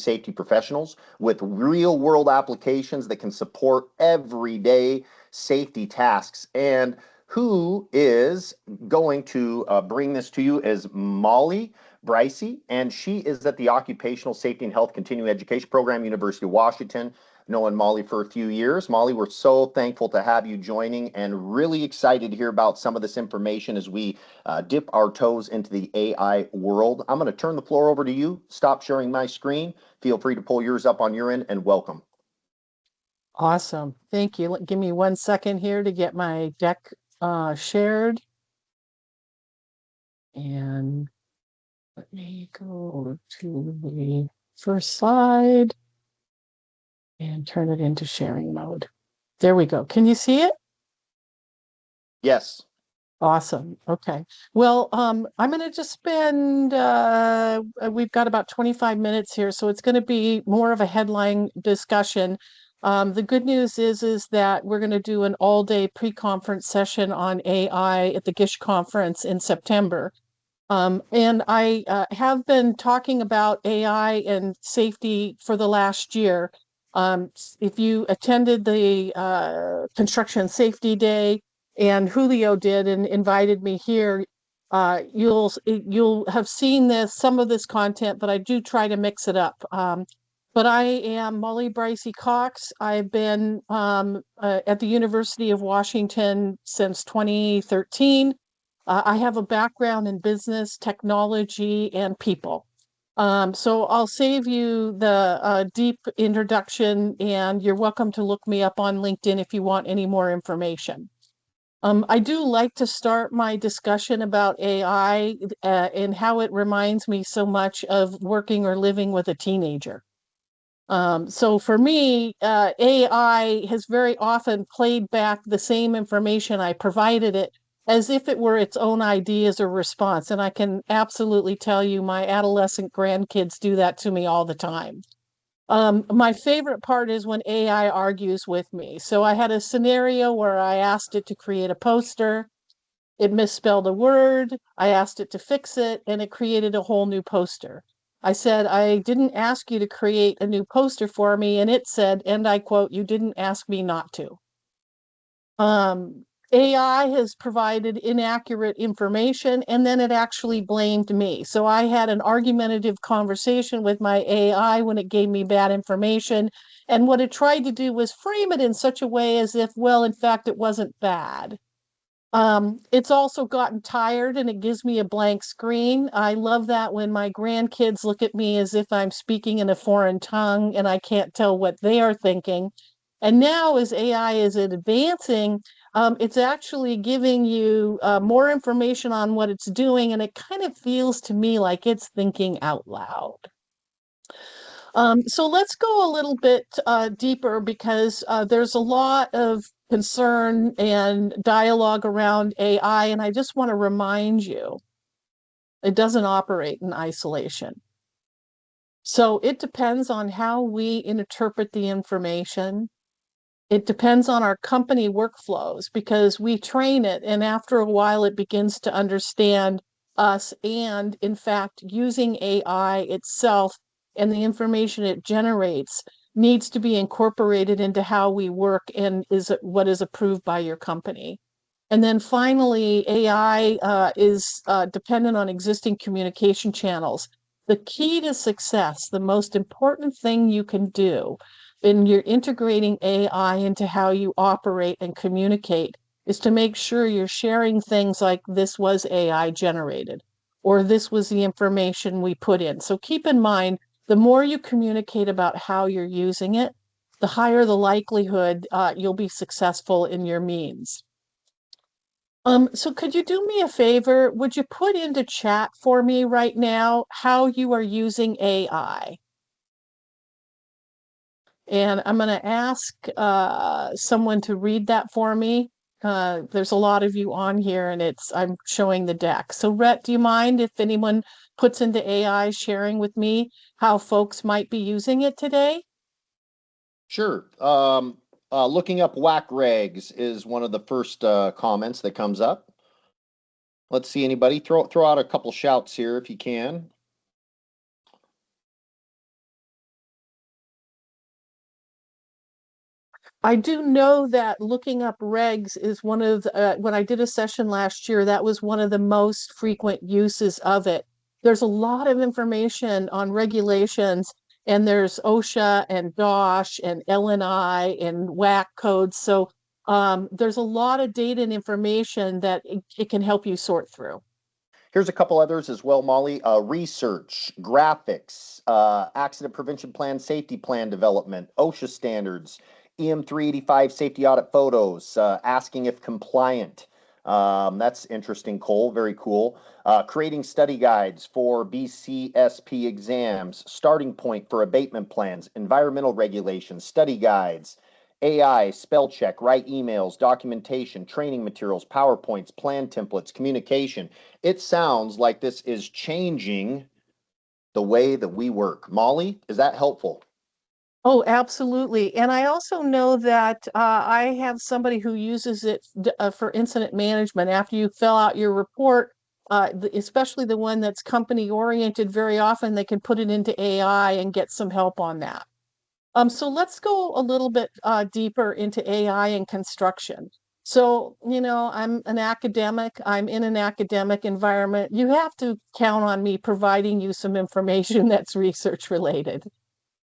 safety professionals with real world applications that can support everyday safety tasks. And who is going to bring this to you is Molly Bricey, and she is at the Occupational Safety and Health Continuing Education Program, University of Washington. Known Molly for a few years. Molly, we're so thankful to have you joining and really excited to hear about some of this information as we dip our toes into the AI world. I'm going to turn the floor over to you. Stop sharing my screen. Feel free to pull yours up on your end, and welcome. Awesome. Thank you. Give me 1 second here to get my deck shared. And let me go to the first slide and turn it into sharing mode. There we go. Can you see it? Yes. Awesome. Okay. Well, I'm going to just spend, we've got about 25 minutes here, so it's going to be more of a headline discussion. The good news is that we're going to do an all-day pre-conference session on AI at the GISH conference in September. And I have been talking about AI and safety for the last year. If you attended the Construction Safety Day, and Julio did and invited me here, you'll have seen some of this content, but I do try to mix it up. But I am Molly Bricey Cox. I've been at the University of Washington since 2013. I have a background in business, technology, and people. So I'll save you the deep introduction, and you're welcome to look me up on LinkedIn if you want any more information. I do like to start my discussion about AI and how it reminds me so much of working or living with a teenager. So for me, AI has very often played back the same information I provided it as if it were its own ideas or response. And I can absolutely tell you my adolescent grandkids do that to me all the time. My favorite part is when AI argues with me. So I had a scenario where I asked it to create a poster. It misspelled a word. I asked it to fix it, and it created a whole new poster. I said, I didn't ask you to create a new poster for me. And it said, and I quote, you didn't ask me not to. AI has provided inaccurate information, and then it actually blamed me. So I had an argumentative conversation with my AI when it gave me bad information. And what it tried to do was frame it in such a way as if, well, in fact, it wasn't bad. It's also gotten tired and it gives me a blank screen. I love that when my grandkids look at me as if I'm speaking in a foreign tongue and I can't tell what they are thinking. And now, as AI is advancing, it's actually giving you more information on what it's doing, and it kind of feels to me like it's thinking out loud. So let's go a little bit deeper because there's a lot of concern and dialogue around AI, and I just want to remind you, it doesn't operate in isolation. So it depends on how we interpret the information. It depends on our company workflows because we train it, and after a while it begins to understand us, and in fact using AI itself and the information it generates needs to be incorporated into how we work and is what is approved by your company. And then finally, AI is dependent on existing communication channels. The key to success, the most important thing you can do when you're integrating AI into how you operate and communicate is to make sure you're sharing things like this was AI generated, or this was the information we put in. So keep in mind, the more you communicate about how you're using it, the higher the likelihood you'll be successful in your means. So could you do me a favor? Would you put into chat for me right now how you are using AI? And I'm going to ask someone to read that for me. There's a lot of you on here, and I'm showing the deck. So Rhett, do you mind if anyone puts into AI sharing with me how folks might be using it today? Sure. Looking up whack regs is one of the first comments that comes up. Let's see, anybody throw out a couple shouts here if you can. I do know that looking up regs is one of when I did a session last year, that was one of the most frequent uses of it. There's a lot of information on regulations, and there's OSHA and DOSH and LNI and WAC codes. So there's a lot of data and information that it can help you sort through. Here's a couple others as well, Molly. Research, graphics, accident prevention plan, safety plan development, OSHA standards, EM 385 safety audit photos, asking if compliant. That's interesting, Cole. Very cool. Creating study guides for BCSP exams, starting point for abatement plans, environmental regulations, study guides, AI, spell check, write emails, documentation, training materials, PowerPoints, plan templates, communication. It sounds like this is changing the way that we work. Molly, is that helpful? Oh, absolutely. And I also know that I have somebody who uses it for incident management. After you fill out your report, especially the one that's company oriented, very often they can put it into AI and get some help on that. So let's go a little bit deeper into AI and construction. So, I'm an academic. I'm in an academic environment. You have to count on me providing you some information that's research related.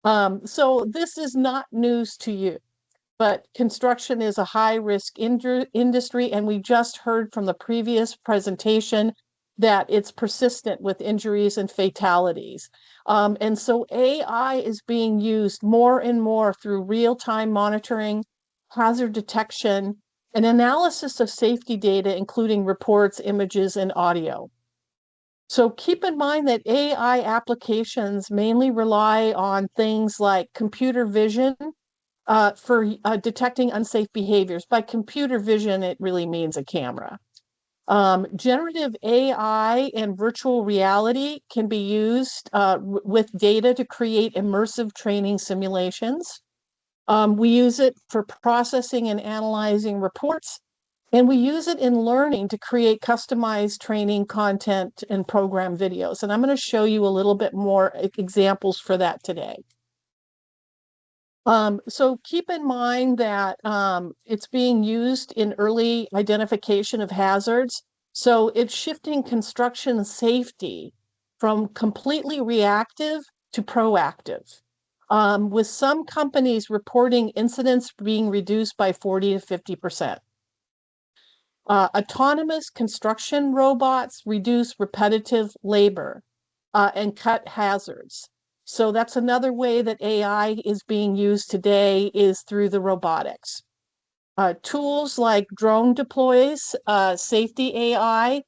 So this is not news to you, but construction is a high risk industry. And we just heard from the previous presentation that it's persistent with injuries and fatalities. And so AI is being used more and more through real-time monitoring, hazard detection, and analysis of safety data, including reports, images, and audio. So keep in mind that AI applications mainly rely on things like computer vision for detecting unsafe behaviors. By computer vision, it really means a camera. Generative AI and virtual reality can be used with data to create immersive training simulations. We use it for processing and analyzing reports, and we use it in learning to create customized training content and program videos. And I'm going to show you a little bit more examples for that today. So keep in mind that it's being used in early identification of hazards. So it's shifting construction safety from completely reactive to proactive, with some companies reporting incidents being reduced by 40 to 50%. Autonomous construction robots reduce repetitive labor and cut hazards. So that's another way that AI is being used today is through the robotics. Tools like drone deploys, safety AI,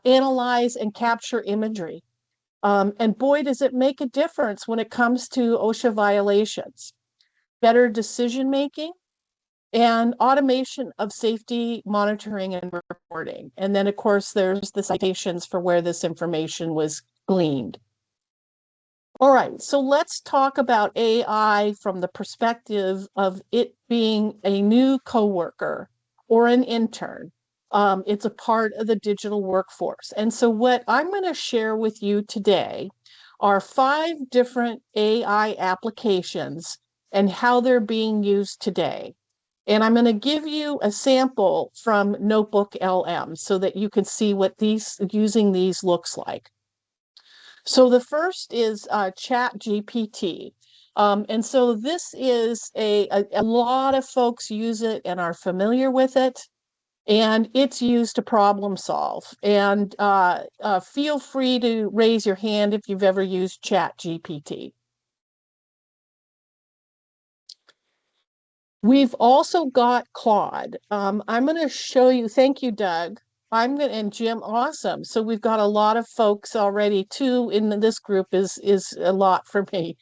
analyze and capture imagery. And boy, does it make a difference when it comes to OSHA violations. Better decision making, and automation of safety monitoring and reporting. And then, of course, there's the citations for where this information was gleaned. All right, so let's talk about AI from the perspective of it being a new coworker or an intern. It's a part of the digital workforce. And so what I'm going to share with you today are 5 different AI applications and how they're being used today. And I'm going to give you a sample from Notebook LM so that you can see what using these looks like. So the first is Chat GPT. And so this is a lot of folks use it and are familiar with it. And it's used to problem solve. And feel free to raise your hand if you've ever used Chat GPT. We've also got Claude. I'm going to show you. Thank you, Doug. And Jim, awesome. So we've got a lot of folks already. 2 in this group is a lot for me.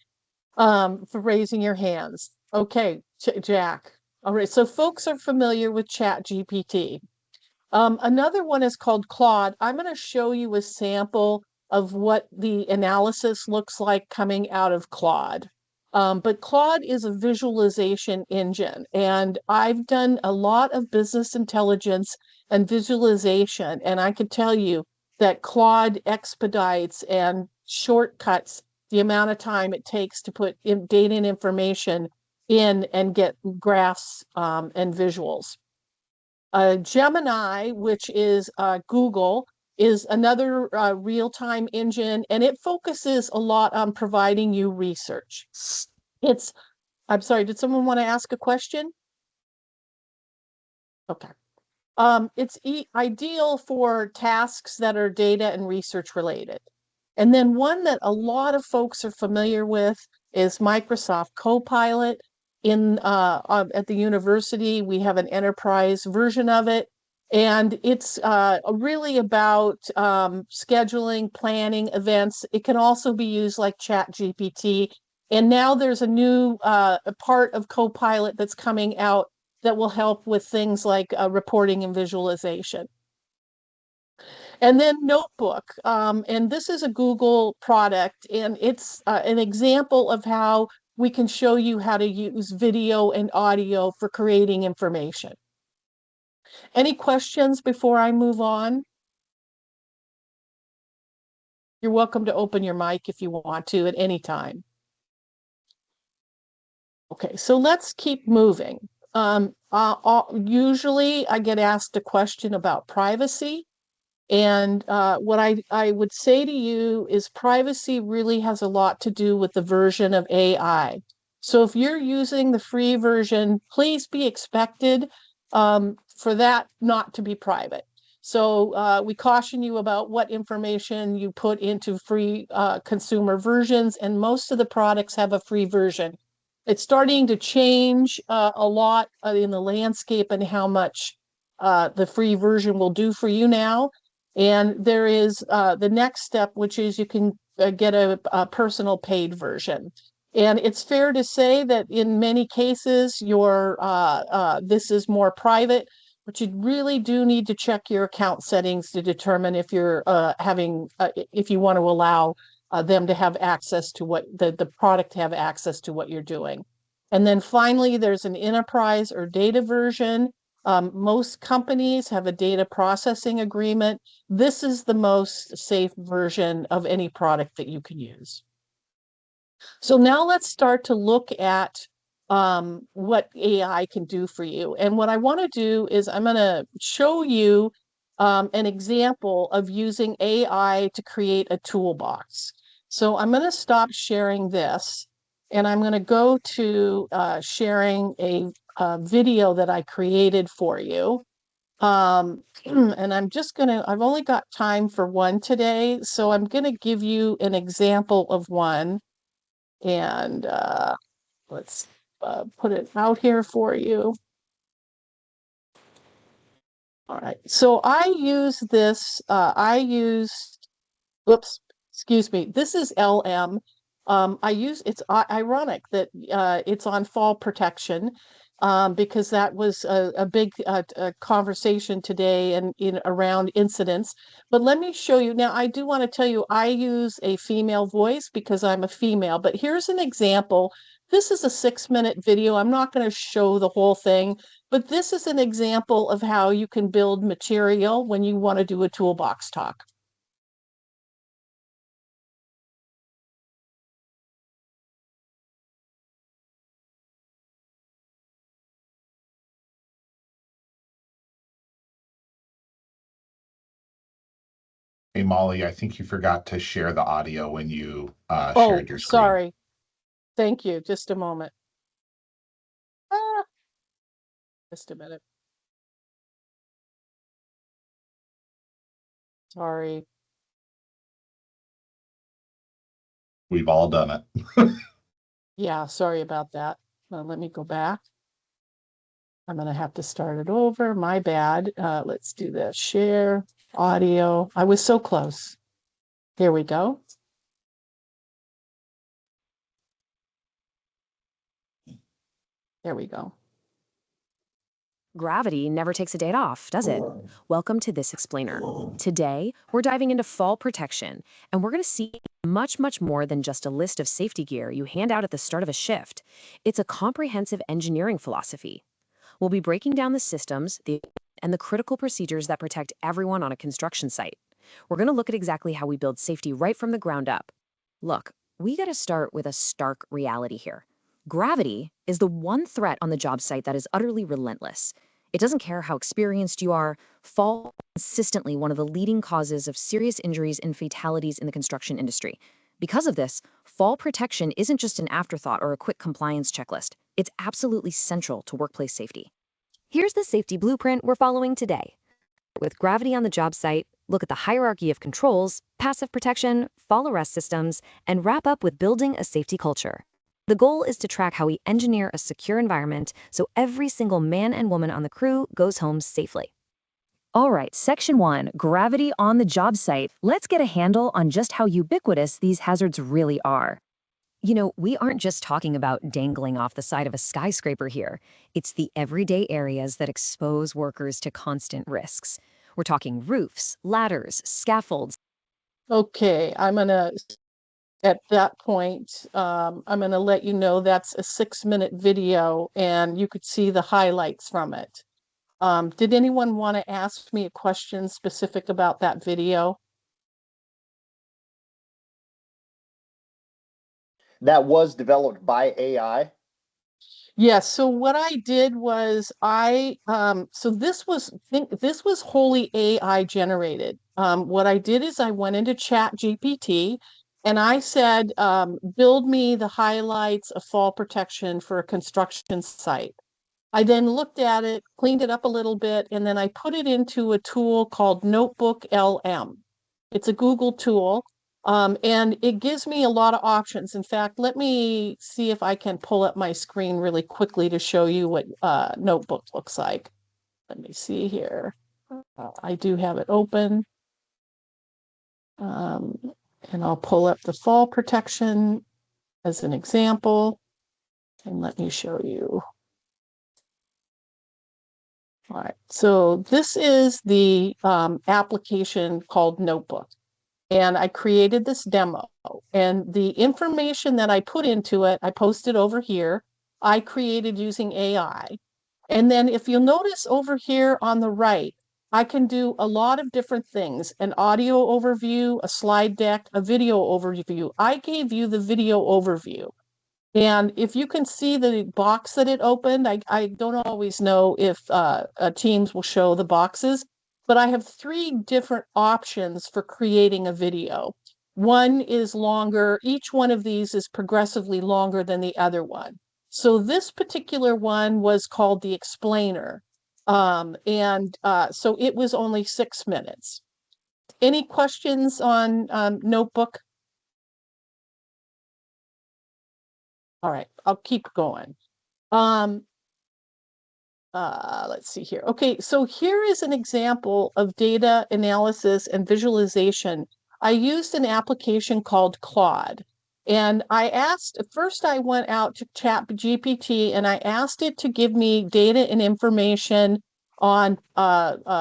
For raising your hands. Okay, Jack. All right. So folks are familiar with Chat GPT. Another one is called Claude. I'm going to show you a sample of what the analysis looks like coming out of Claude. But Claude is a visualization engine, and I've done a lot of business intelligence and visualization, and I can tell you that Claude expedites and shortcuts the amount of time it takes to put in data and information in and get graphs and visuals. Gemini, which is Google, is another real-time engine, and it focuses a lot on providing you research. I'm sorry, did someone want to ask a question? Okay. It's ideal for tasks that are data and research related. And then one that a lot of folks are familiar with is Microsoft Copilot. At the university, we have an enterprise version of it, and it's really about scheduling, planning events. It can also be used like Chat GPT. And now there's a new part of Copilot that's coming out that will help with things like reporting and visualization. And then Notebook, and this is a Google product, and it's an example of how we can show you how to use video and audio for creating information. Any questions before I move on? You're welcome to open your mic if you want to at any time. Okay, so let's keep moving. Usually I get asked a question about privacy. And what I would say to you is privacy really has a lot to do with the version of AI. So if you're using the free version, please be expected for that not to be private. So we caution you about what information you put into free consumer versions, and most of the products have a free version. It's starting to change a lot in the landscape and how much the free version will do for you now. And there is the next step, which is you can get a personal paid version. And it's fair to say that in many cases, this is more private, but you really do need to check your account settings to determine if you're if you want to allow them to have access to what the product to have access to what you're doing. And then finally, there's an enterprise or data version. Most companies have a data processing agreement. This is the most safe version of any product that you can use. So now let's start to look at what AI can do for you. And what I want to do is I'm going to show you an example of using AI to create a toolbox. So I'm going to stop sharing this, and I'm going to go to sharing a video that I created for you. And I've only got time for one today, so I'm going to give you an example of one. And let's put it out here for you. All right, so oops, excuse me, this is LM. It's ironic that it's on fall protection because that was a big conversation today and around incidents. But let me show you. Now, I do want to tell you, I use a female voice because I'm a female, but here's an example. This is a 6-minute video. I'm not going to show the whole thing, but this is an example of how you can build material when you want to do a toolbox talk. Hey, Molly, I think you forgot to share the audio when you Oh, shared your screen. sorry. Thank you. Just a moment. Ah, just a minute. Sorry. We've all done it. Yeah, sorry about that. Let me go back. I'm going to have to start it over. My bad. Let's do this. Share audio. I was so close. Here we go. There we go. Gravity never takes a day off, does it? Welcome to This Explainer. Today, we're diving into fall protection, and we're going to see much, much more than just a list of safety gear you hand out at the start of a shift. It's a comprehensive engineering philosophy. We'll be breaking down the systems and the critical procedures that protect everyone on a construction site. We're going to look at exactly how we build safety right from the ground up. Look, we got to start with a stark reality here. Gravity is the one threat on the job site that is utterly relentless. It doesn't care how experienced you are, fall is consistently one of the leading causes of serious injuries and fatalities in the construction industry. Because of this, fall protection isn't just an afterthought or a quick compliance checklist. It's absolutely central to workplace safety. Here's the safety blueprint we're following today. With gravity on the job site, look at the hierarchy of controls, passive protection, fall arrest systems, and wrap up with building a safety culture. The goal is to track how we engineer a secure environment so every single man and woman on the crew goes home safely. All right, Section 1, gravity on the job site. Let's get a handle on just how ubiquitous these hazards really are. You know, we aren't just talking about dangling off the side of a skyscraper here. It's the everyday areas that expose workers to constant risks. We're talking roofs, ladders, scaffolds. Okay, at that point, I'm gonna let you know that's a 6-minute video and you could see the highlights from it. Did anyone want to ask me a question specific about that video? That was developed by AI. Yes, so what I did was so this was wholly AI generated. What I did is I went into Chat GPT and I said, build me the highlights of fall protection for a construction site. I then looked at it, cleaned it up a little bit, and then I put it into a tool called Notebook LM. It's a Google tool, and it gives me a lot of options. In fact, let me see if I can pull up my screen really quickly to show you what Notebook looks like. Let me see here. I do have it open. Um, and I'll pull up the fall protection as an example. And let me show you. All right, so this is the application called Notebook. And I created this demo. And the information that I put into it, I posted over here. I created using AI. And then if you'll notice over here on the right, I can do a lot of different things, an audio overview, a slide deck, a video overview. I gave you the video overview. And if you can see the box that it opened, I don't always know if Teams will show the boxes, but I have 3 different options for creating a video. One is longer, each one of these is progressively longer than the other one. So this particular one was called the explainer. So it was only 6 minutes. Any questions on Notebook? All right, I'll keep going. Let's see here. Okay, so here is an example of data analysis and visualization. I used an application called Claude. And first I went out to Chat GPT and I asked it to give me data and information on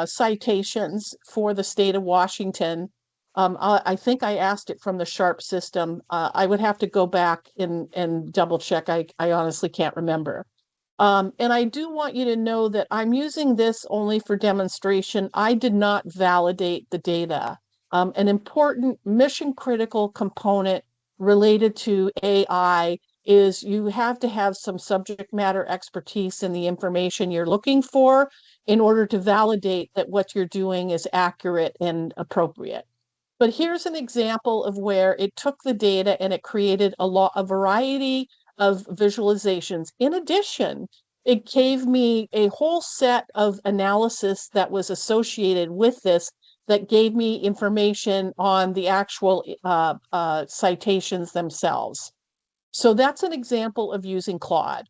citations for the state of Washington. I think I asked it from the SHARP system. I would have to go back and double check. I honestly can't remember. And I do want you to know that I'm using this only for demonstration. I did not validate the data. An important mission critical component related to AI is you have to have some subject matter expertise in the information you're looking for in order to validate that what you're doing is accurate and appropriate. But here's an example of where it took the data and it created a variety of visualizations. In addition, it gave me a whole set of analysis that was associated with this that gave me information on the actual citations themselves. So that's an example of using Claude.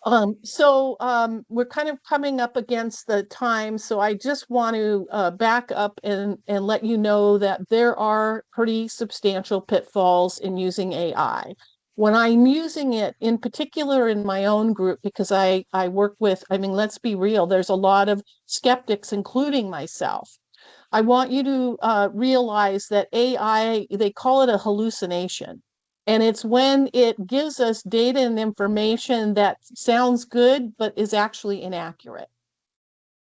We're kind of coming up against the time, so I just want to back up and let you know that there are pretty substantial pitfalls in using AI. When I'm using it, in particular in my own group, because I work with, I mean, let's be real, there's a lot of skeptics, including myself. I want you to realize that AI, they call it a hallucination. And it's when it gives us data and information that sounds good, but is actually inaccurate.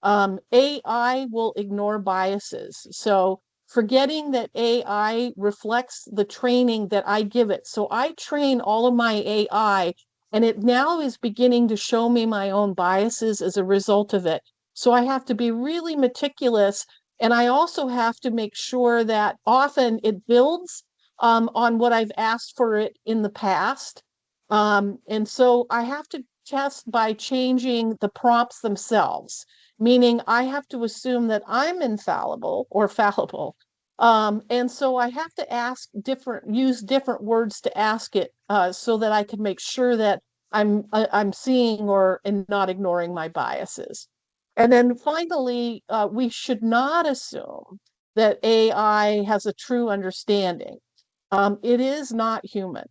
AI will ignore biases. So forgetting that AI reflects the training that I give it. So I train all of my AI, and it now is beginning to show me my own biases as a result of it. So I have to be really meticulous. And I also have to make sure that often it builds on what I've asked for it in the past. And so I have to test by changing the prompts themselves, meaning I have to assume that I'm infallible or fallible. And so I have to use different words to ask it so that I can make sure that I'm seeing or and not ignoring my biases. And then finally, we should not assume that AI has a true understanding. It is not human.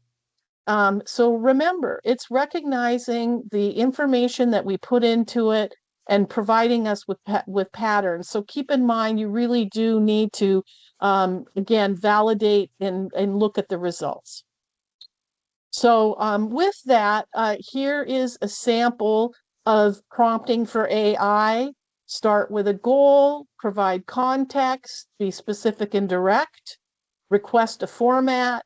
So remember, it's recognizing the information that we put into it and providing us with patterns. So keep in mind, you really do need to, again, validate and look at the results. So with that, here is a sample of prompting for AI. Start with a goal, provide context, be specific and direct, request a format.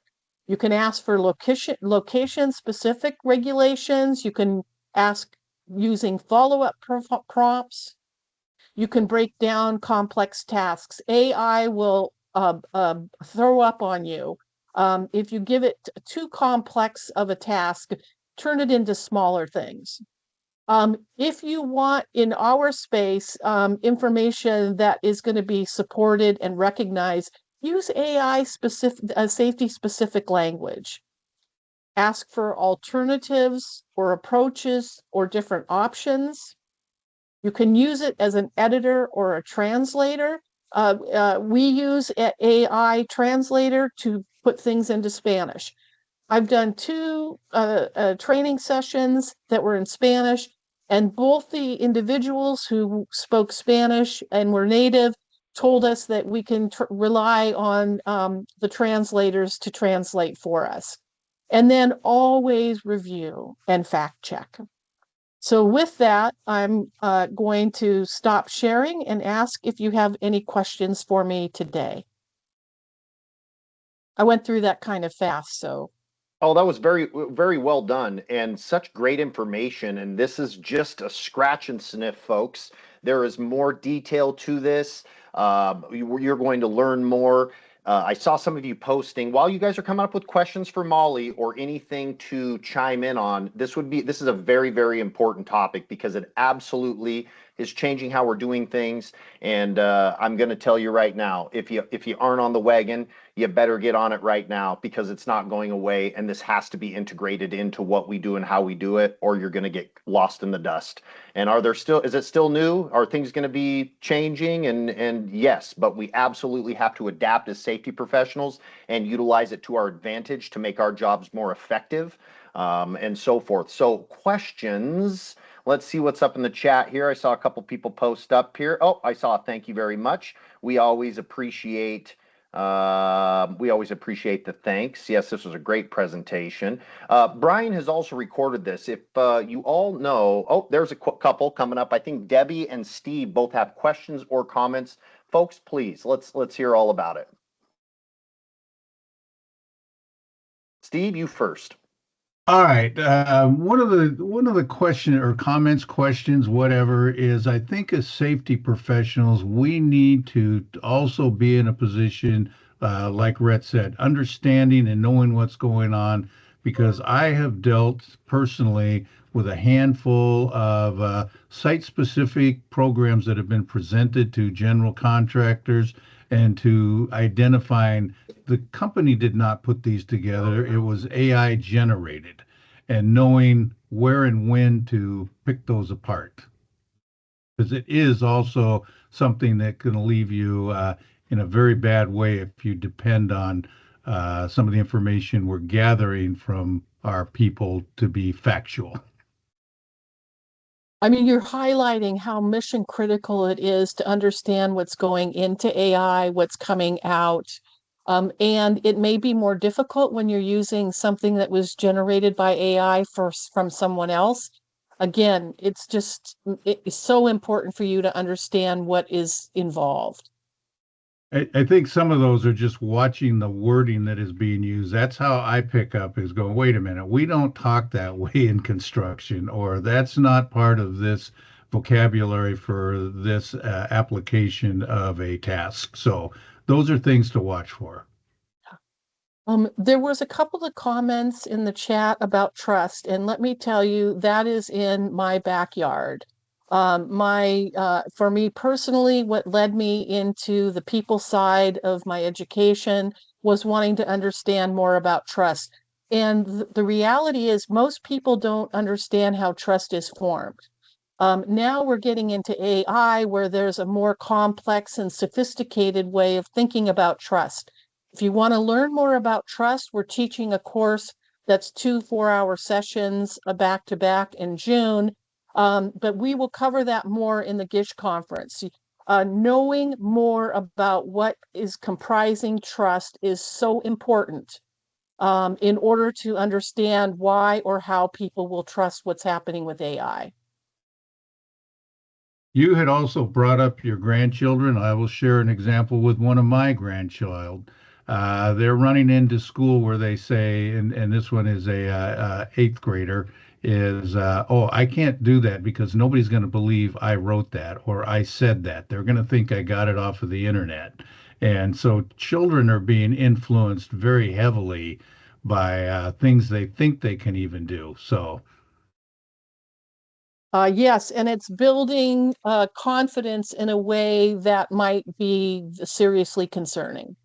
You can ask for location specific regulations. You can ask using follow-up prompts. You can break down complex tasks. AI will throw up on you. If you give it too complex of a task, turn it into smaller things. If you want in our space information that is going to be supported and recognized, use AI specific, safety specific language. Ask for alternatives or approaches or different options. You can use it as an editor or a translator. We use AI translator to put things into Spanish. I've done two training sessions that were in Spanish, and both the individuals who spoke Spanish and were native told us that we can rely on the translators to translate for us. And then always review and fact check. So with that, I'm going to stop sharing and ask if you have any questions for me today. I went through that kind of fast, so. Oh, that was very, very well done and such great information. And this is just a scratch and sniff, folks. There is more detail to this. You're going to learn more. I saw some of you posting while you guys are coming up with questions for Molly or anything to chime in on. This is a very, very important topic because it absolutely is changing how we're doing things. And I'm going to tell you right now, if you aren't on the wagon, you better get on it right now because it's not going away, and this has to be integrated into what we do and how we do it, or you're going to get lost in the dust. And is it still new? Are things going to be changing? And yes, but we absolutely have to adapt as safety professionals and utilize it to our advantage to make our jobs more effective, and so forth. So questions. Let's see what's up in the chat here. I saw a couple people post up here. Oh, I saw a thank you very much. We always appreciate the thanks. Yes, this was a great presentation. Brian has also recorded this. If you all know, oh, there's a couple coming up. I think Debbie and Steve both have questions or comments. Folks, please, let's hear all about it. Steve, you first. All right. One of the question or comments, questions, whatever, is I think as safety professionals, we need to also be in a position, like Rhett said, understanding and knowing what's going on, because I have dealt personally with a handful of site-specific programs that have been presented to general contractors and to identifying the company did not put these together. It was AI generated, and knowing where and when to pick those apart. Because it is also something that can leave you in a very bad way if you depend on some of the information we're gathering from our people to be factual. I mean, you're highlighting how mission critical it is to understand what's going into AI, what's coming out. And it may be more difficult when you're using something that was generated by AI from someone else. Again, it's so important for you to understand what is involved. I think some of those are just watching the wording that is being used. That's how I pick up is going, wait a minute, we don't talk that way in construction, or that's not part of this vocabulary for this application of a task. So those are things to watch for. There was a couple of comments in the chat about trust, and let me tell you, that is in my backyard. For me personally, what led me into the people side of my education was wanting to understand more about trust. And the reality is most people don't understand how trust is formed. Now we're getting into AI where there's a more complex and sophisticated way of thinking about trust. If you want to learn more about trust, we're teaching a course that's 2 4-hour sessions back to back in June. But we will cover that more in the GISH conference. Knowing more about what is comprising trust is so important in order to understand why or how people will trust what's happening with AI. You had also brought up your grandchildren. I will share an example with one of my grandchild. They're running into school where they say, and this one is a eighth grader, is oh, I can't do that because nobody's going to believe I wrote that or I said that. They're going to think I got it off of the internet. And so children are being influenced very heavily by things they think they can even do. So Yes, and it's building confidence in a way that might be seriously concerning.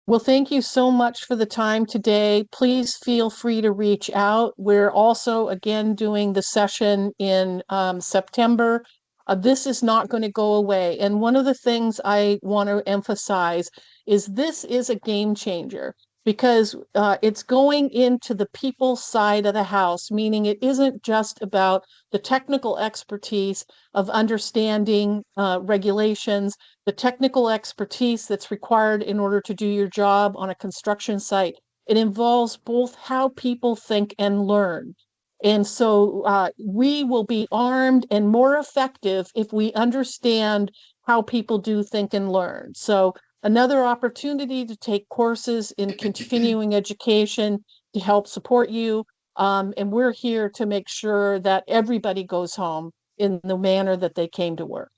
Well, thank you so much for the time today. Please feel free to reach out. We're also, again, doing the session in September. This is not going to go away. And one of the things I want to emphasize is this is a game changer because it's going into the people side of the house, meaning it isn't just about the technical expertise of understanding regulations, the technical expertise that's required in order to do your job on a construction site. It involves both how people think and learn. And so we will be armed and more effective if we understand how people do think and learn. So another opportunity to take courses in continuing education to help support you. And we're here to make sure that everybody goes home in the manner that they came to work.